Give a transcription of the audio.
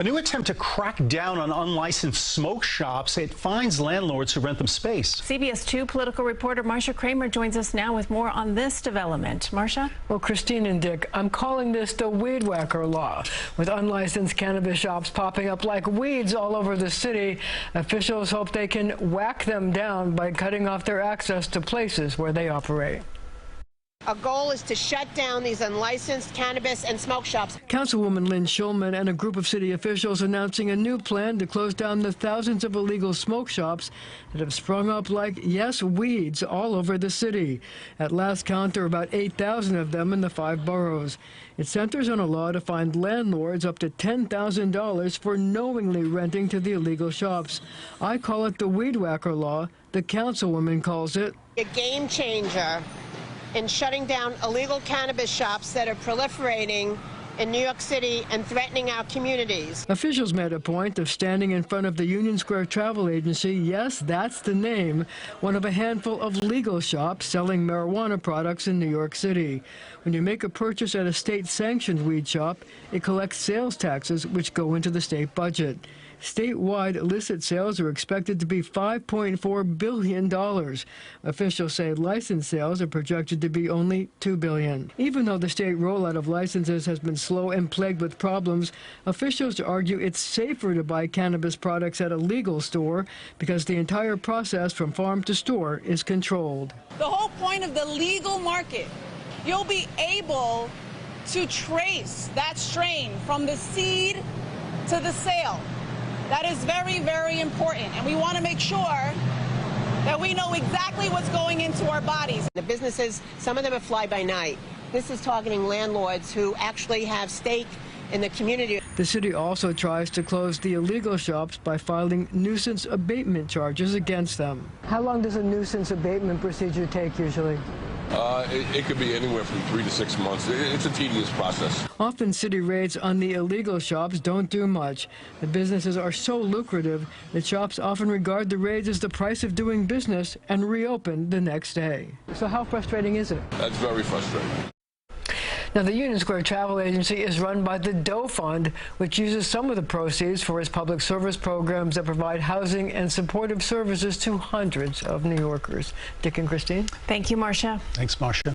A new attempt to crack down on unlicensed smoke shops. It fines landlords who rent them space. CBS 2 political reporter Marcia Kramer joins us now with more on this development. Marcia? Well, Christine and Dick, I'm calling this the weed whacker law. With unlicensed cannabis shops popping up like weeds all over the city, officials hope they can whack them down by cutting off their access to places where they operate. Our goal is to shut down these unlicensed cannabis and smoke shops. Councilwoman Lynn Schulman and a group of city officials announcing a new plan to close down the thousands of illegal smoke shops that have sprung up like, yes, weeds all over the city. At last count, there are about 8,000 of them in the 5 boroughs. It centers on a law to fine landlords up to $10,000 for knowingly renting to the illegal shops. I call it the weed whacker law. The councilwoman calls it a game changer in shutting down illegal cannabis shops that are proliferating in New York City and threatening our communities. Officials made a point of standing in front of the Union Square Travel Agency, yes, that's the name, one of a handful of legal shops selling marijuana products in New York City. When you make a purchase at a state-sanctioned weed shop, it collects sales taxes which go into the state budget. Statewide illicit sales are expected to be $5.4 billion. Officials say licensed sales are projected to be only $2 billion. Even though the state rollout of licenses has been slow and plagued with problems, officials argue it's safer to buy cannabis products at a legal store because the entire process from farm to store is controlled. The whole point of the legal market, you'll be able to trace that strain from the seed to the sale. That is very, very important, and we want to make sure that we know exactly what's going into our bodies. The businesses, some of them are fly-by-night. This is targeting landlords who actually have stake in the community. The city also tries to close the illegal shops by filing nuisance abatement charges against them. How long does a nuisance abatement procedure take usually? It could be anywhere from 3 to 6 months. It's a tedious process. Often city raids on the illegal shops don't do much. The businesses are so lucrative that shops often regard the raids as the price of doing business and reopen the next day. So how frustrating is it? That's very frustrating. Now, the Union Square Travel Agency is run by the Doe Fund, which uses some of the proceeds for its public service programs that provide housing and supportive services to hundreds of New Yorkers. Dick and Christine. Thank you, Marcia. Thanks, Marcia.